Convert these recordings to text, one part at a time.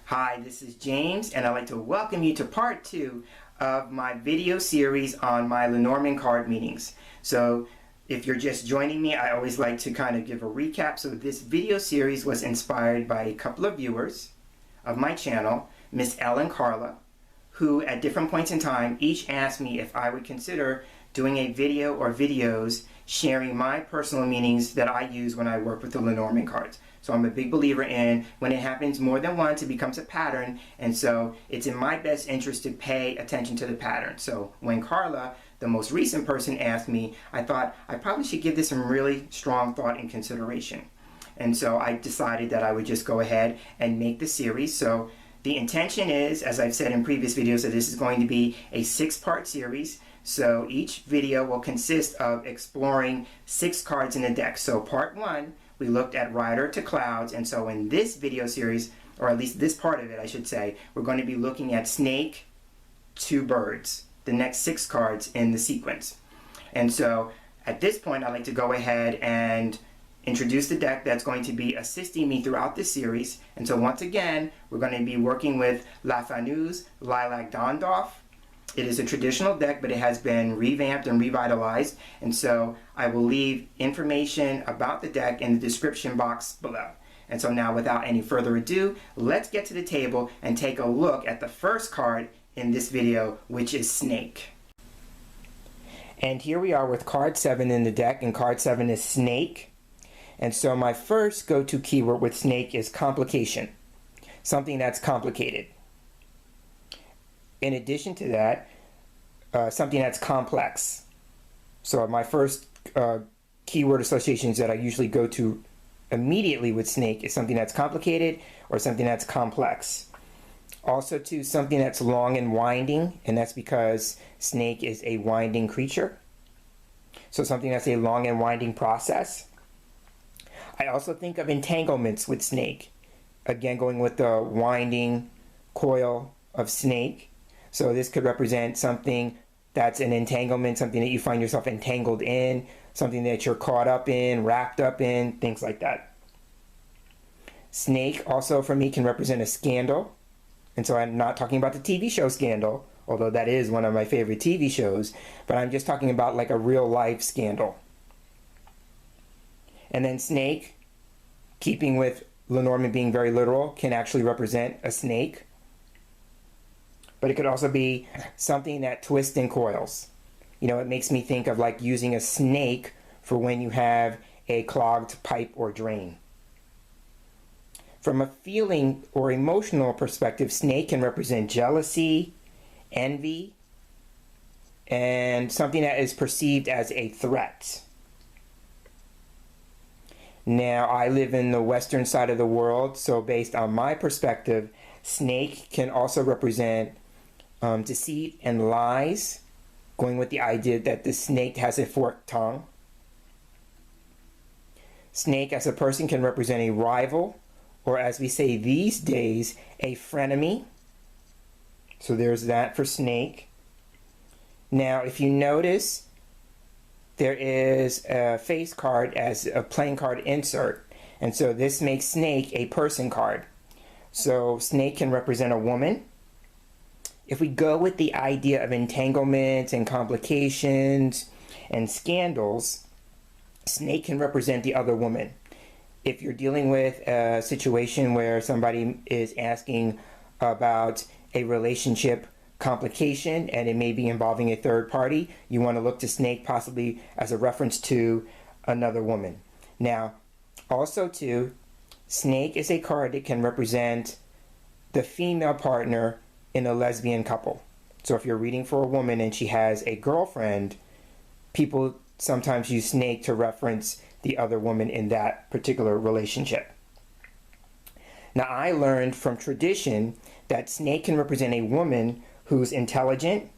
Hi, this is James, and I'd like to welcome you to part 2 of my video series on my Lenormand card meanings. So, if you're just joining me, I always like to kind of give a recap. So this video series was inspired by a couple of viewers of my channel, Miss Ellen and Carla, who at different points in time each asked me if I would consider doing a video or videos sharing my personal meanings that I use when I work with the Lenormand cards. So I'm a big believer in when it happens more than once, it becomes a pattern, and so it's in my best interest to pay attention to the pattern. So when Carla, the most recent person, asked me, I thought I probably should give this some really strong thought and consideration. And so I decided that I would just go ahead and make the series. So the intention is, as I've said in previous videos, that this is going to be a 6-part series. So each video will consist of exploring 6 cards in the deck. So part 1, we looked at Rider to Clouds, and so in this video series, or at least this part of it I should say, we're going to be looking at Snake to Birds, the next 6 cards in the sequence. And so at this point I'd like to go ahead and introduce the deck that's going to be assisting me throughout this series. And so once again, we're going to be working with La Faneuse Lilac Dondoff. It is a traditional deck, but it has been revamped and revitalized, and so I will leave information about the deck in the description box below. And so now, without any further ado, let's get to the table and take a look at the first card in this video, which is Snake. And here we are with card 7 in the deck, and card 7 is Snake. And so my first go-to keyword with Snake is complication, something that's complicated. In addition to that, something that's complex. So my first keyword associations that I usually go to immediately with Snake is something that's complicated or something that's complex. Also to something that's long and winding, and that's because Snake is a winding creature. So something that's a long and winding process. I also think of entanglements with Snake. Again, going with the winding coil of Snake. So this could represent something that's an entanglement, something that you find yourself entangled in, something that you're caught up in, wrapped up in, things like that. Snake also for me can represent a scandal. And so I'm not talking about the TV show Scandal, although that is one of my favorite TV shows, but I'm just talking about like a real life scandal. And then Snake, keeping with Lenormand being very literal, can actually represent a snake. But it could also be something that twists and coils. You know, it makes me think of like using a snake for when you have a clogged pipe or drain. From a feeling or emotional perspective, Snake can represent jealousy, envy, and something that is perceived as a threat. Now, I live in the western side of the world, so based on my perspective, Snake can also represent deceit and lies, going with the idea that the snake has a forked tongue. Snake as a person can represent a rival, or as we say these days, a frenemy. So there's that for Snake. Now, if you notice, there is a face card as a playing card insert, and so this makes Snake a person card. So Snake can represent a woman. If we go with the idea of entanglements and complications and scandals, Snake can represent the other woman. If you're dealing with a situation where somebody is asking about a relationship complication and it may be involving a third party, you want to look to Snake possibly as a reference to another woman. Now, also too, Snake is a card that can represent the female partner in a lesbian couple. So if you're reading for a woman and she has a girlfriend, people sometimes use Snake to reference the other woman in that particular relationship. Now, I learned from tradition that Snake can represent a woman who's intelligent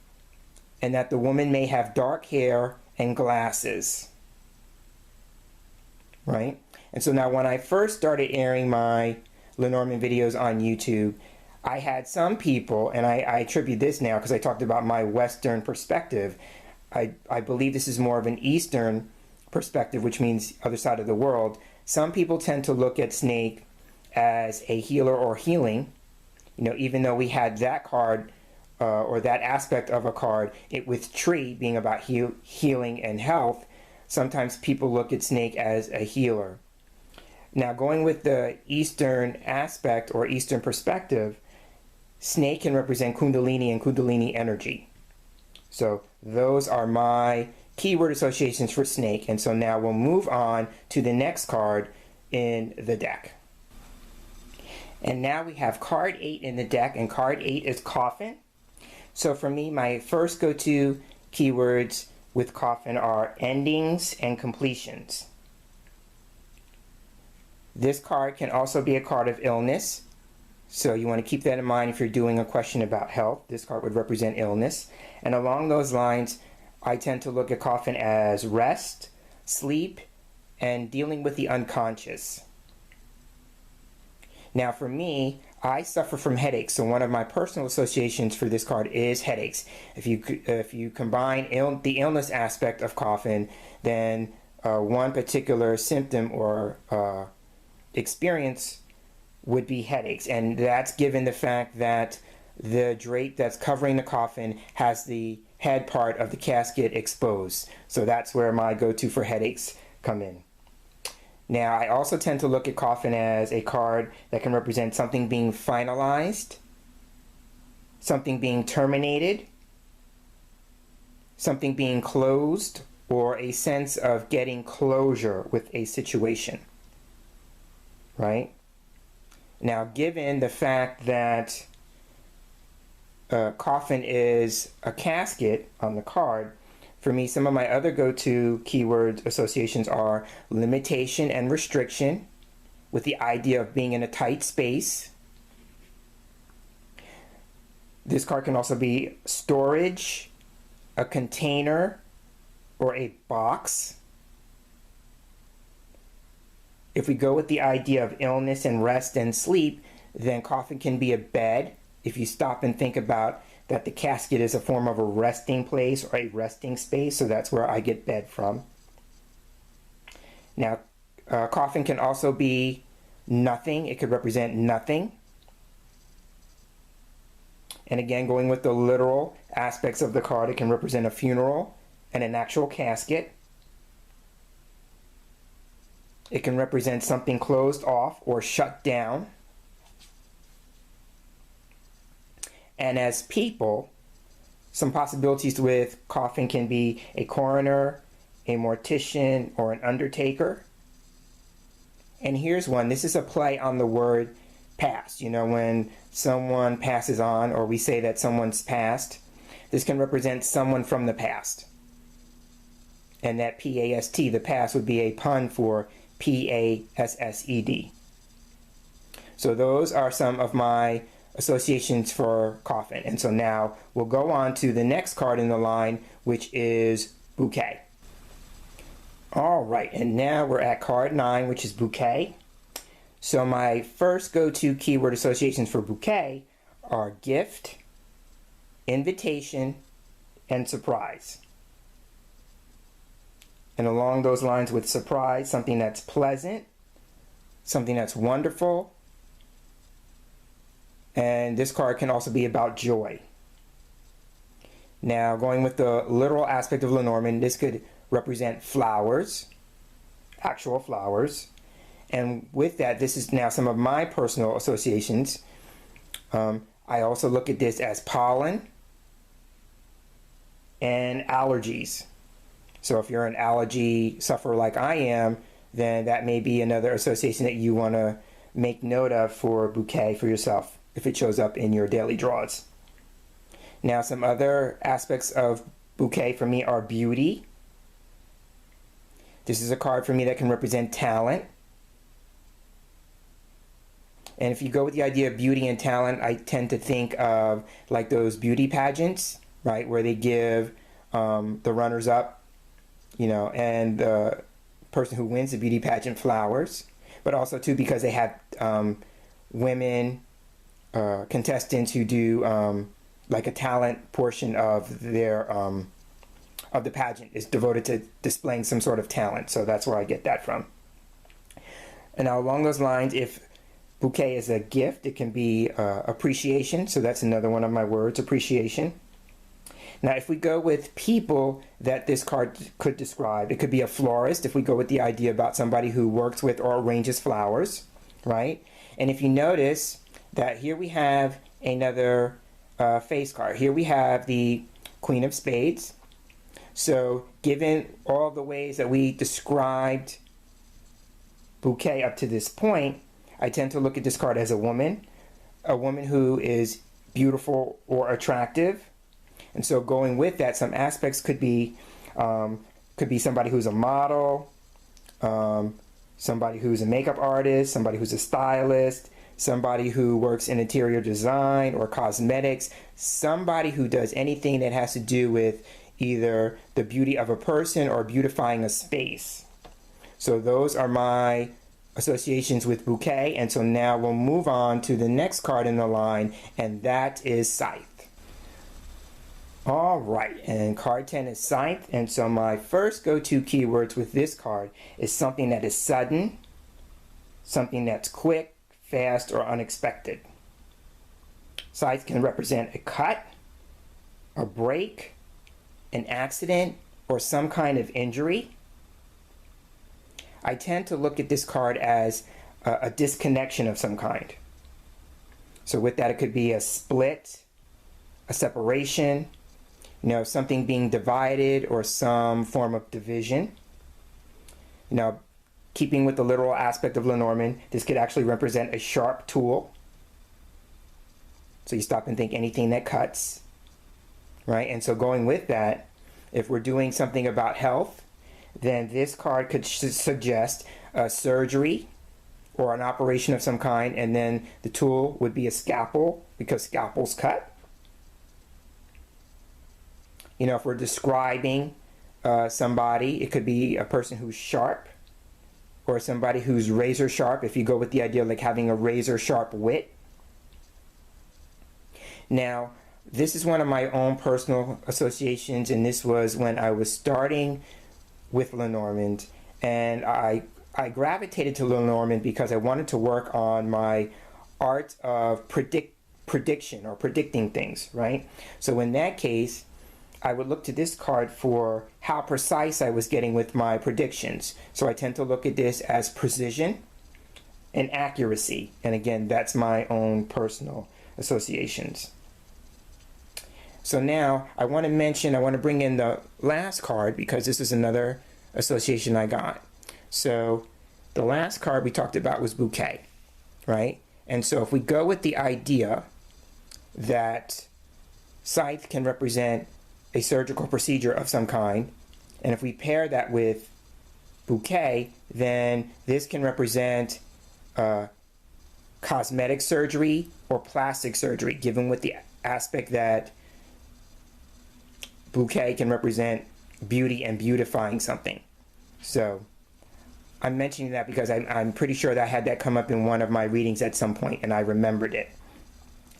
and that the woman may have dark hair and glasses. Right? And so now when I first started airing my Lenormand videos on YouTube, I had some people, and I attribute this now because I talked about my Western perspective. I believe this is more of an Eastern perspective, which means other side of the world. Some people tend to look at Snake as a healer or healing, You know, even though we had that card or that aspect of a card, with tree being about healing and health, sometimes people look at snake as a healer. Now, going with the Eastern aspect or Eastern perspective, snake can represent kundalini and kundalini energy. So those are my keyword associations for snake. And so now we'll move on to the next card in the deck. And now we have card 8 in the deck, and card 8 is Coffin. So for me, my first go-to keywords with Coffin are endings and completions. This card can also be a card of illness. So you want to keep that in mind if you're doing a question about health. This card would represent illness. And along those lines, I tend to look at Coffin as rest, sleep, and dealing with the unconscious. Now for me, I suffer from headaches, so one of my personal associations for this card is headaches. If you combine the illness aspect of Coffin, then one particular symptom or experience would be headaches, and that's given the fact that the drape that's covering the coffin has the head part of the casket exposed. So that's where my go-to for headaches come in. Now, I also tend to look at Coffin as a card that can represent something being finalized, something being terminated, something being closed, or a sense of getting closure with a situation, right? Now, given the fact that Coffin is a casket on the card, for me, some of my other go-to keyword associations are limitation and restriction, with the idea of being in a tight space. This card can also be storage, a container, or a box. If we go with the idea of illness and rest and sleep, then Coffin can be a bed. If you stop and think about that, the casket is a form of a resting place or a resting space, so that's where I get bed from. Now, Coffin can also be nothing. It could represent nothing. And again, going with the literal aspects of the card, it can represent a funeral and an actual casket. It can represent something closed off or shut down. And as people, some possibilities with Coffin can be a coroner, a mortician, or an undertaker. And here's one. This is a play on the word past. You know, when someone passes on, or we say that someone's passed, this can represent someone from the past. And that P-A-S-T, the past, would be a pun for P-A-S-S-E-D. So those are some of my associations for Coffin. And so now we'll go on to the next card in the line, which is bouquet. All right, and now we're at card 9, which is bouquet. So my first go-to keyword associations for bouquet are gift, invitation, and surprise. And along those lines with surprise, something that's pleasant, something that's wonderful. And this card can also be about joy. Now, going with the literal aspect of Lenormand, this could represent flowers, actual flowers. And with that, this is now some of my personal associations. I also look at this as pollen and allergies. So if you're an allergy sufferer like I am, then that may be another association that you want to make note of for bouquet for yourself, if it shows up in your daily draws. Now, some other aspects of bouquet for me are beauty. This is a card for me that can represent talent. And if you go with the idea of beauty and talent, I tend to think of like those beauty pageants, right, where they give the runners-up, you know, and the person who wins the beauty pageant flowers, but also too because they have women contestants who do like a talent portion of their of the pageant is devoted to displaying some sort of talent. So that's where I get that from. And now along those lines, if Bouquet is a gift. It can be appreciation. So that's another one of my words, appreciation. Now, if we go with people that this card could describe, it could be a florist, if we go with the idea about somebody who works with or arranges flowers, right? And if you notice that here we have another face card. Here we have the Queen of Spades. So given all the ways that we described Bouquet up to this point, I tend to look at this card as a woman who is beautiful or attractive. And so going with that, some aspects could be somebody who's a model, somebody who's a makeup artist, somebody who's a stylist, somebody who works in interior design or cosmetics, somebody who does anything that has to do with either the beauty of a person or beautifying a space. So those are my associations with Bouquet. And so now we'll move on to the next card in the line, and that is Scythe. All right, and card 10 is Scythe, and so my first go-to keywords with this card is something that is sudden, something that's quick, fast, or unexpected. Scythe can represent a cut, a break, an accident, or some kind of injury. I tend to look at this card as a disconnection of some kind. So with that, it could be a split, a separation, something being divided or some form of division. Keeping with the literal aspect of Lenormand, this could actually represent a sharp tool. So you stop and think anything that cuts, right? And so going with that, if we're doing something about health, then this card could suggest a surgery or an operation of some kind, and then the tool would be a scalpel because scalpels cut. If we're describing somebody, it could be a person who's sharp or somebody who's razor sharp, if you go with the idea of like having a razor sharp wit. Now, this is one of my own personal associations, and this was when I was starting with Lenormand, and I gravitated to Lenormand because I wanted to work on my art of prediction or predicting things, right? So in that case, I would look to this card for how precise I was getting with my predictions. So I tend to look at this as precision and accuracy. And again, that's my own personal associations. So now I want to bring in the last card because this is another association I got. So the last card we talked about was Bouquet, right? And so if we go with the idea that Scythe can represent a surgical procedure of some kind, and if we pair that with Bouquet, then this can represent cosmetic surgery or plastic surgery, given with the aspect that Bouquet can represent beauty and beautifying something. So I'm mentioning that because I'm pretty sure that I had that come up in one of my readings at some point, and I remembered it.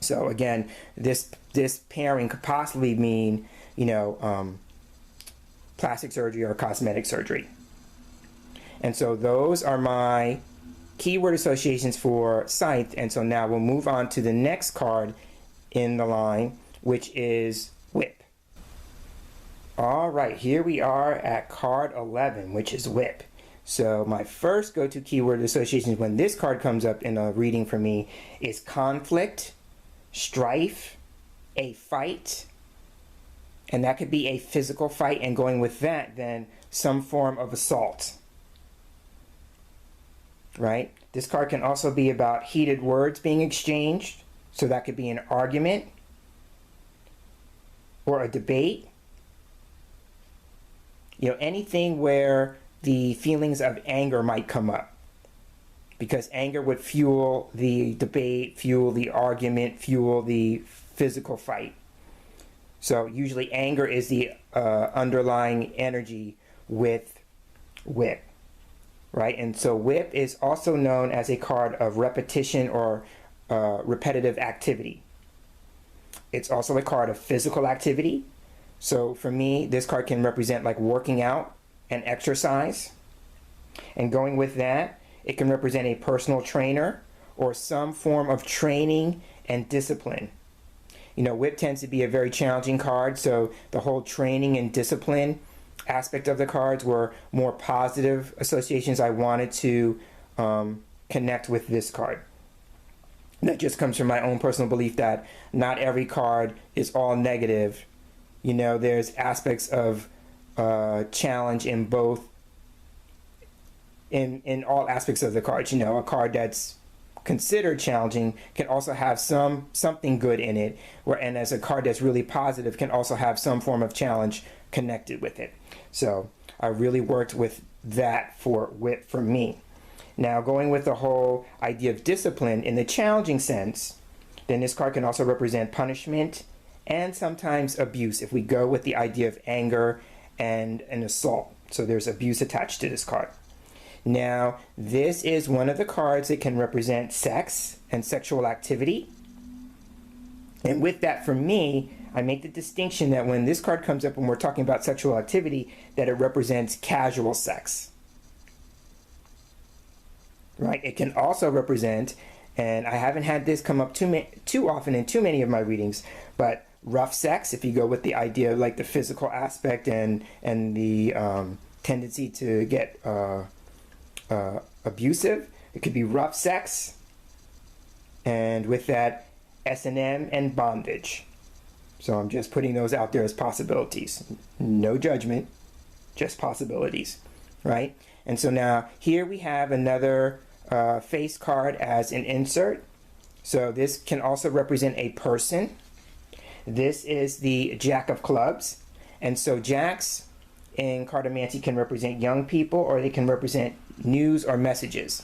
So again, this pairing could possibly mean plastic surgery or cosmetic surgery. And so those are my keyword associations for Scythe. And so now we'll move on to the next card in the line, which is Whip. All right, here we are at card 11, which is Whip. So my first go-to keyword associations when this card comes up in a reading for me is conflict, strife, a fight, and that could be a physical fight, and going with that, then some form of assault, right? This card can also be about heated words being exchanged, so that could be an argument or a debate. Anything where the feelings of anger might come up, because anger would fuel the debate, fuel the argument, fuel the physical fight. So usually anger is the underlying energy with Whip, right? And so Whip is also known as a card of repetition or repetitive activity. It's also a card of physical activity. So for me, this card can represent like working out and exercise. And going with that, it can represent a personal trainer or some form of training and discipline. You know, whip tends to be a very challenging card, so the whole training and discipline aspect of the cards were more positive associations I wanted to connect with this card. That just comes from my own personal belief that not every card is all negative. You know, there's aspects of challenge in both, in all aspects of the cards. You know, a card that's considered challenging can also have something good in it, and as a card that's really positive can also have some form of challenge connected with it. So I really worked with that for whip for me. Now, going with the whole idea of discipline in the challenging sense, then this card can also represent punishment and sometimes abuse if we go with the idea of anger and an assault. So there's abuse attached to this card. Now, this is one of the cards that can represent sex and sexual activity. And with that, for me, I make the distinction that when this card comes up when we're talking about sexual activity, that it represents casual sex. Right? It can also represent, and I haven't had this come up too often in too many of my readings, but rough sex, if you go with the idea of like the physical aspect and the tendency to get abusive, it could be rough sex, and with that, S&M and bondage. So I'm just putting those out there as possibilities. No judgment, just possibilities, right? And so now here we have another face card as an insert. So this can also represent a person. This is the Jack of Clubs. And so jacks in cartomancy can represent young people, or they can represent news or messages.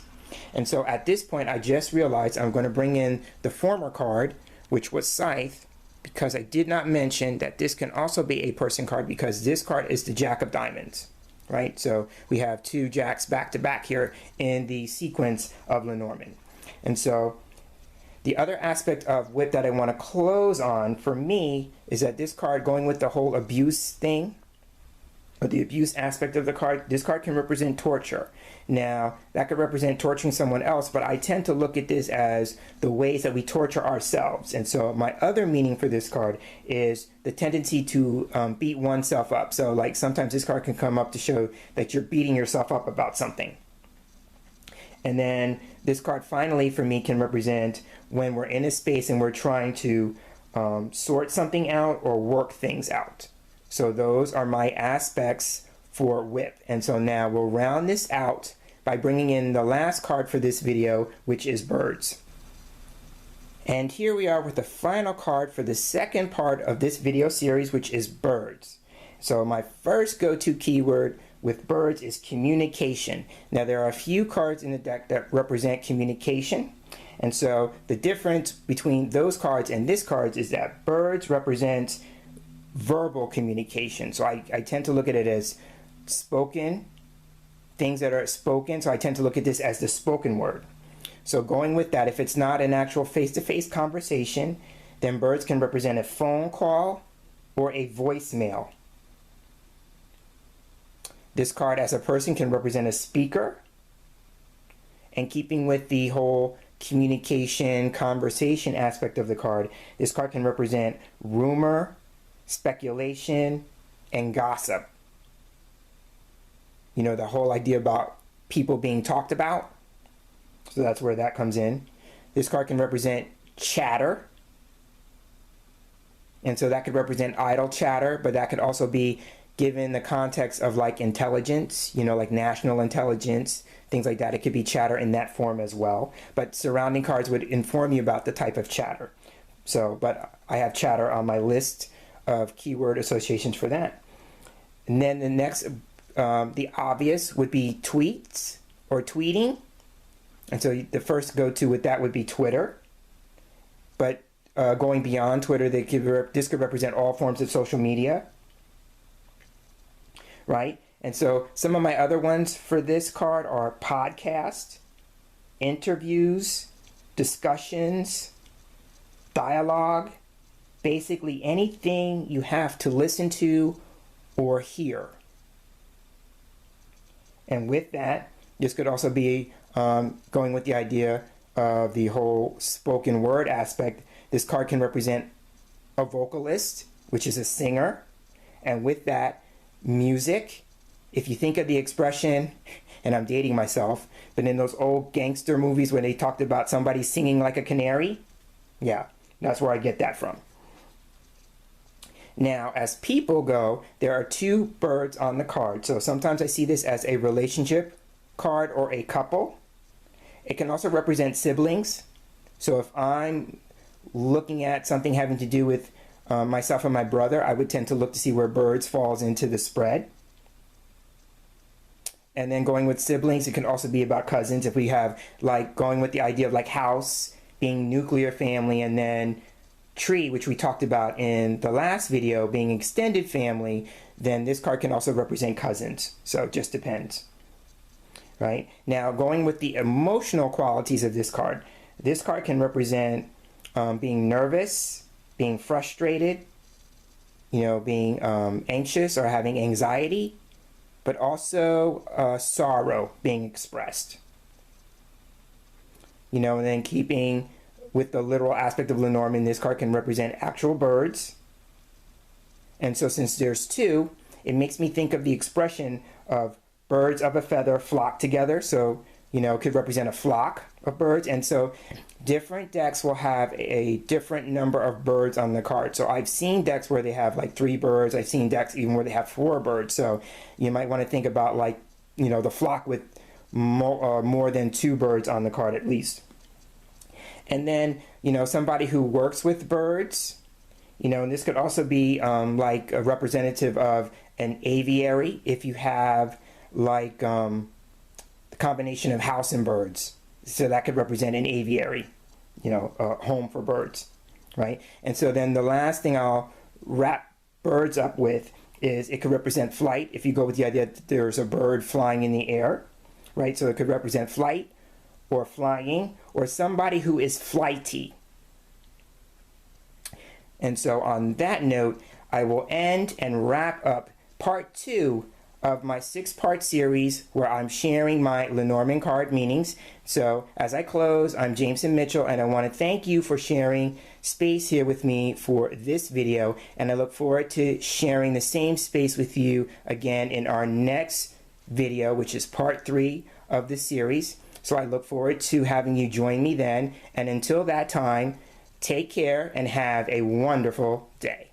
And so at this point, I just realized I'm going to bring in the former card, which was Scythe, because I did not mention that this can also be a person card, because this card is the Jack of Diamonds, right? So we have two jacks back to back here in the sequence of Lenormand. And so the other aspect of whip that I want to close on for me is that this card, going with the whole abuse thing, or the abuse aspect of the card, this card can represent torture. Now, that could represent torturing someone else, but I tend to look at this as the ways that we torture ourselves. And so my other meaning for this card is the tendency to beat oneself up. So like sometimes this card can come up to show that you're beating yourself up about something. And then this card finally for me can represent when we're in a space and we're trying to sort something out or work things out. So those are my aspects for whip. And so now we'll round this out by bringing in the last card for this video, which is birds. And here we are with the final card for the second part of this video series, which is birds. So my first go-to keyword with birds is communication. Now there are a few cards in the deck that represent communication. And so the difference between those cards and this card is that birds represent verbal communication. So I tend to look at it as spoken, things that are spoken. So I tend to look at this as the spoken word. So going with that, if it's not an actual face-to-face conversation, then birds can represent a phone call or a voicemail. This card as a person can represent a speaker. And keeping with the whole communication, conversation aspect of the card, this card can represent rumor, speculation, and gossip. You know, the whole idea about people being talked about. So that's where that comes in. This card can represent chatter. And so that could represent idle chatter, but that could also be given the context of like intelligence, you know, like national intelligence, things like that. It could be chatter in that form as well. But surrounding cards would inform you about the type of chatter. So, but I have chatter on my list of keyword associations for that. And then the next, the obvious would be tweets or tweeting. And so the first go-to with that would be Twitter. But going beyond Twitter, this could represent all forms of social media. Right? And so some of my other ones for this card are podcast, interviews, discussions, dialogue, basically anything you have to listen to or hear. And with that, this could also be going with the idea of the whole spoken word aspect, this card can represent a vocalist, which is a singer, and with that, music. If you think of the expression, and I'm dating myself, but in those old gangster movies where they talked about somebody singing like a canary, yeah, that's where I get that from. Now, as people go, there are two birds on the card. So sometimes I see this as a relationship card or a couple. It can also represent siblings. So if I'm looking at something having to do with myself and my brother, I would tend to look to see where birds falls into the spread. And then going with siblings, it can also be about cousins. If we have like going with the idea of like house being nuclear family, and then tree, which we talked about in the last video, being extended family, then this card can also represent cousins. So it just depends. Right? Now, going with the emotional qualities of this card can represent being nervous, being frustrated, being anxious or having anxiety, but also sorrow being expressed. And then keeping with the literal aspect of Lenormand, this card can represent actual birds. And so since there's two, it makes me think of the expression of birds of a feather flock together. So, it could represent a flock of birds. And so different decks will have a different number of birds on the card. So I've seen decks where they have like 3 birds. I've seen decks even where they have 4 birds. So you might want to think about like, the flock with more than 2 birds on the card at least. And then, somebody who works with birds, and this could also be like a representative of an aviary if you have like the combination of house and birds. So that could represent an aviary, a home for birds, right? And so then the last thing I'll wrap birds up with is it could represent flight if you go with the idea that there's a bird flying in the air, right? So it could represent flight or flying or somebody who is flighty. And so on that note, I will end and wrap up part 2 of my 6-part series where I'm sharing my Lenormand card meanings. So as I close, I'm Jameson Mitchell, and I want to thank you for sharing space here with me for this video, and I look forward to sharing the same space with you again in our next video, which is part 3 of the series. So I look forward to having you join me then, and until that time, take care and have a wonderful day.